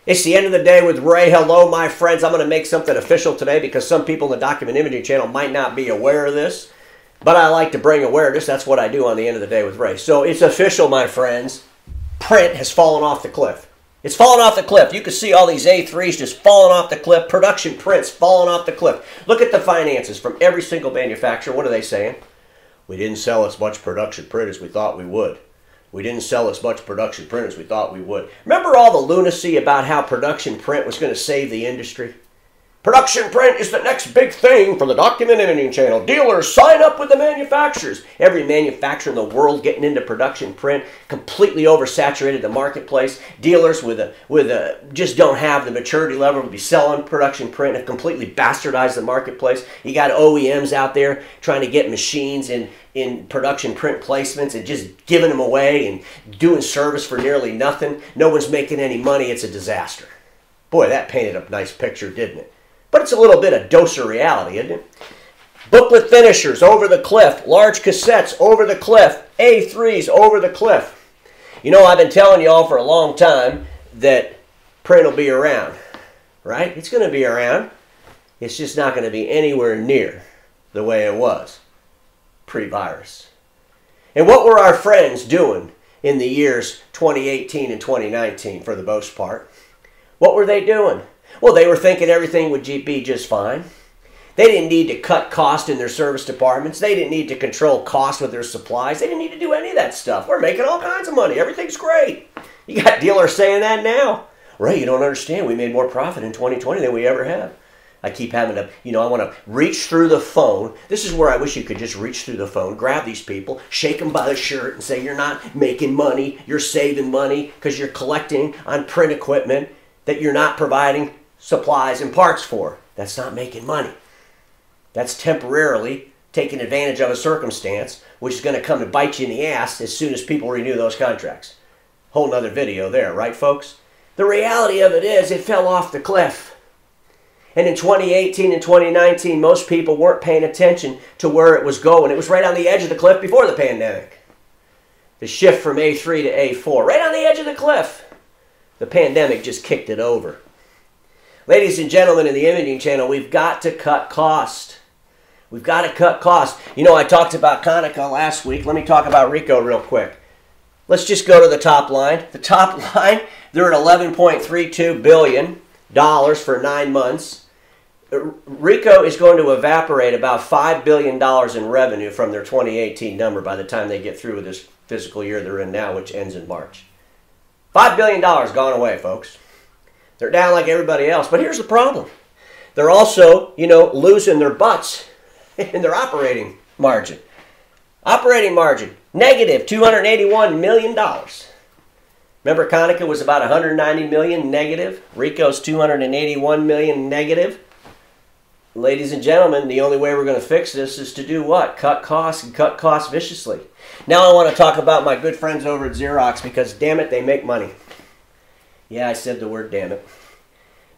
It's the end of the day with Ray. Hello, my friends. I'm going to make something official today because some people in the Document Imaging channel might not be aware of this. But I like to bring awareness. That's what I do on the end of the day with Ray. So it's official, my friends. Print has fallen off the cliff. It's fallen off the cliff. You can see all these A3s just falling off the cliff. Production prints falling off the cliff. Look at the finances from every single manufacturer. What are they saying? We didn't sell as much production print as we thought we would. We didn't sell as much production print as we thought we would. Remember all the lunacy about how production print was going to save the industry? Production print is the next big thing for the Document Imaging channel. Dealers, sign up with the manufacturers. Every manufacturer in the world getting into production print completely oversaturated the marketplace. Dealers just don't have the maturity level to be selling production print, have completely bastardized the marketplace. You got OEMs out there trying to get machines in production print placements and just giving them away and doing service for nearly nothing. No one's making any money. It's a disaster. Boy, that painted a nice picture, didn't it? But it's a little bit of dose of reality, isn't it? Booklet finishers over the cliff. Large cassettes over the cliff. A3s over the cliff. You know, I've been telling you all for a long time that print will be around, right? It's going to be around. It's just not going to be anywhere near the way it was pre-virus. And what were our friends doing in the years 2018 and 2019 for the most part? What were they doing? Well, they were thinking everything would be just fine. They didn't need to cut cost in their service departments. They didn't need to control cost with their supplies. They didn't need to do any of that stuff. We're making all kinds of money. Everything's great. You got dealers saying that now. Ray, you don't understand. We made more profit in 2020 than we ever have. I keep having to, I want to reach through the phone. This is where I wish you could just reach through the phone, grab these people, shake them by the shirt and say, you're not making money. You're saving money because you're collecting on print equipment that you're not providing supplies and parts for. That's not making money. That's temporarily taking advantage of a circumstance which is going to come to bite you in the ass as soon as people renew those contracts. Whole nother video there, right folks? The reality of it is it fell off the cliff. And in 2018 and 2019, most people weren't paying attention to where it was going. It was right on the edge of the cliff before the pandemic. The shift from A3 to A4, right on the edge of the cliff. The pandemic just kicked it over. Ladies and gentlemen in the imaging channel, we've got to cut cost. We've got to cut cost. You know, I talked about Konica last week. Let me talk about Ricoh real quick. Let's just go to the top line. The top line, they're at $11.32 billion for 9 months. Ricoh is going to evaporate about $5 billion in revenue from their 2018 number by the time they get through with this fiscal year they're in now, which ends in March. $5 billion gone away, folks. They're down like everybody else. But here's the problem. They're also, losing their butts in their operating margin. Operating margin, negative $281 million. Remember, Konica was about $190 million negative. Ricoh's $281 million negative. Ladies and gentlemen, the only way we're going to fix this is to do what? Cut costs and cut costs viciously. Now I want to talk about my good friends over at Xerox because, damn it, they make money. Yeah, I said the word damn it.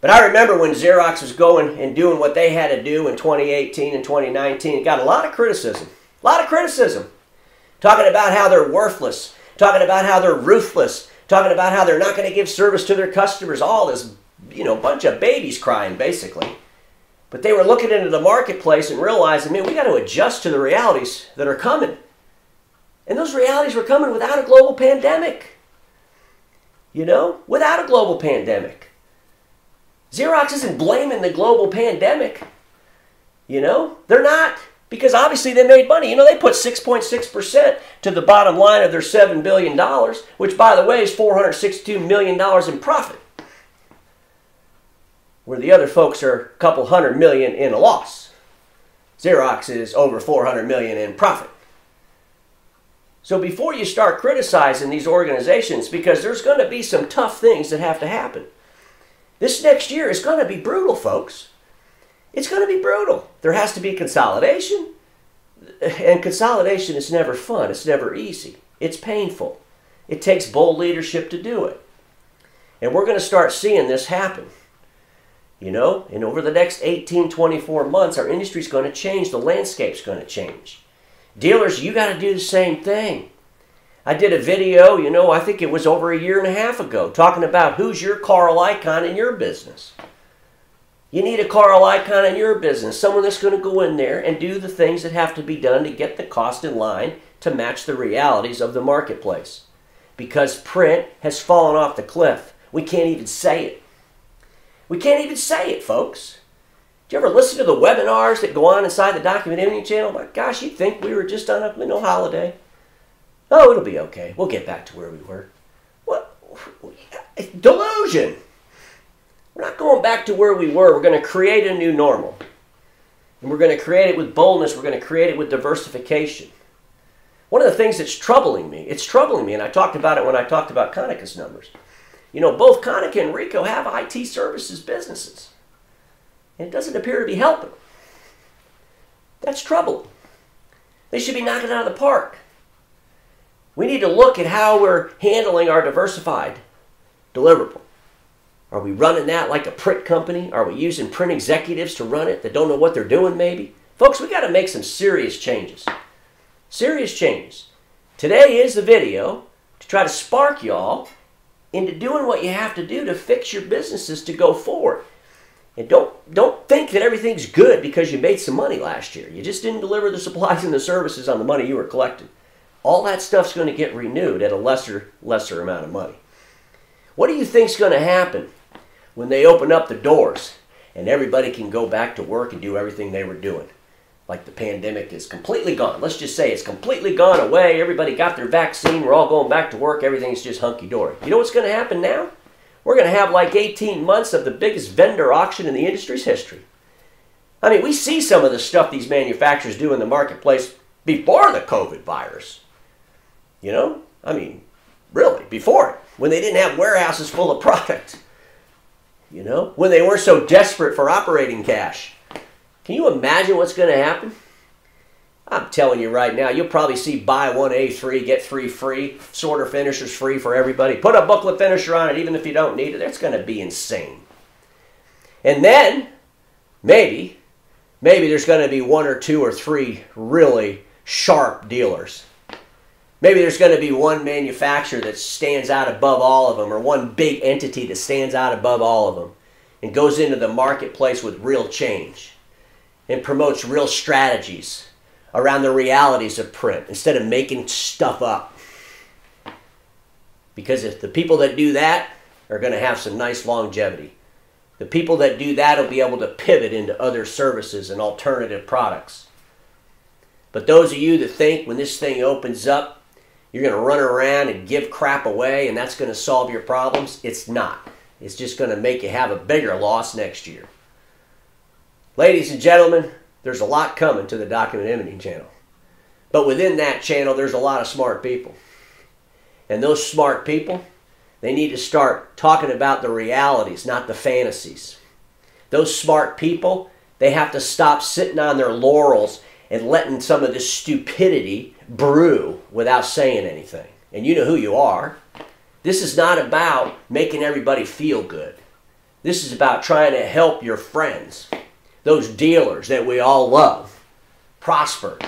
But I remember when Xerox was going and doing what they had to do in 2018 and 2019, it got a lot of criticism. A lot of criticism. Talking about how they're worthless. Talking about how they're ruthless. Talking about how they're not going to give service to their customers. All this, bunch of babies crying, basically. But they were looking into the marketplace and realizing, man, we got to adjust to the realities that are coming. And those realities were coming without a global pandemic. Without a global pandemic. Xerox isn't blaming the global pandemic. They're not. Because obviously they made money. They put 6.6% to the bottom line of their $7 billion, which, by the way, is $462 million in profit. Where the other folks are a couple $100 million in a loss. Xerox is over $400 million in profit. So before you start criticizing these organizations, because there's going to be some tough things that have to happen. This next year is going to be brutal, folks. It's going to be brutal. There has to be consolidation. And consolidation is never fun. It's never easy. It's painful. It takes bold leadership to do it. And we're going to start seeing this happen. And over the next 18, 24 months, our industry's going to change. The landscape's going to change. Dealers, you got to do the same thing. I did a video, you know, I think it was over a year and a half ago, talking about who's your Carl icon in your business. You need a Carl icon in your business, someone that's going to go in there and do the things that have to be done to get the cost in line to match the realities of the marketplace. Because print has fallen off the cliff. We can't even say it. We can't even say it, folks. Do you ever listen to the webinars that go on inside the Document Imaging channel? My gosh, you'd think we were just on a holiday. Oh, it'll be okay. We'll get back to where we were. What? Delusion. We're not going back to where we were. We're going to create a new normal. And we're going to create it with boldness. We're going to create it with diversification. One of the things that's troubling me, and I talked about it when I talked about Konica's numbers. You know, both Konica and Ricoh have IT services businesses. And it doesn't appear to be helping. That's troubling. They should be knocking it out of the park. We need to look at how we're handling our diversified deliverable. Are we running that like a print company? Are we using print executives to run it that don't know what they're doing maybe? Folks, we got to make some serious changes. Serious changes. Today is the video to try to spark y'all into doing what you have to do to fix your businesses to go forward. And don't think that everything's good because you made some money last year. You just didn't deliver the supplies and the services on the money you were collecting. All that stuff's going to get renewed at a lesser amount of money. What do you think's going to happen when they open up the doors and everybody can go back to work and do everything they were doing? Like the pandemic is completely gone. Let's just say it's completely gone away. Everybody got their vaccine. We're all going back to work. Everything's just hunky-dory. You know what's going to happen now? We're going to have like 18 months of the biggest vendor auction in the industry's history. I mean, we see some of the stuff these manufacturers do in the marketplace before the COVID virus. You know? I mean, really, before it. When they didn't have warehouses full of product. You know? When they weren't so desperate for operating cash. Can you imagine what's going to happen? I'm telling you right now, you'll probably see buy one A3, get 3 free, sorter finishers free for everybody. Put a booklet finisher on it even if you don't need it. That's going to be insane. And then, maybe there's going to be 1 or 2 or 3 really sharp dealers. Maybe there's going to be one manufacturer that stands out above all of them, or one big entity that stands out above all of them and goes into the marketplace with real change and promotes real strategies around the realities of print instead of making stuff up. Because if the people that do that are going to have some nice longevity. The people that do that will be able to pivot into other services and alternative products. But those of you that think when this thing opens up, you're going to run around and give crap away and that's going to solve your problems, it's not. It's just going to make you have a bigger loss next year. Ladies and gentlemen, there's a lot coming to the Document Imaging channel. But within that channel, there's a lot of smart people. And those smart people, they need to start talking about the realities, not the fantasies. Those smart people, they have to stop sitting on their laurels and letting some of this stupidity brew without saying anything. And you know who you are. This is not about making everybody feel good. This is about trying to help your friends, those dealers that we all love, prosper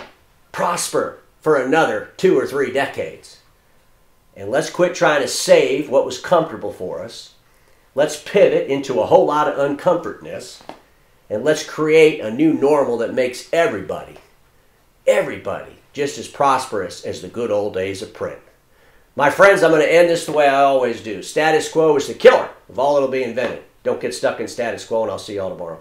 for another 2 or 3 decades. And let's quit trying to save what was comfortable for us. Let's pivot into a whole lot of uncomfortness. And let's create a new normal that makes everybody just as prosperous as the good old days of print. My friends, I'm going to end this the way I always do. Status quo is the killer of all that'll be invented. Don't get stuck in status quo, and I'll see you all tomorrow.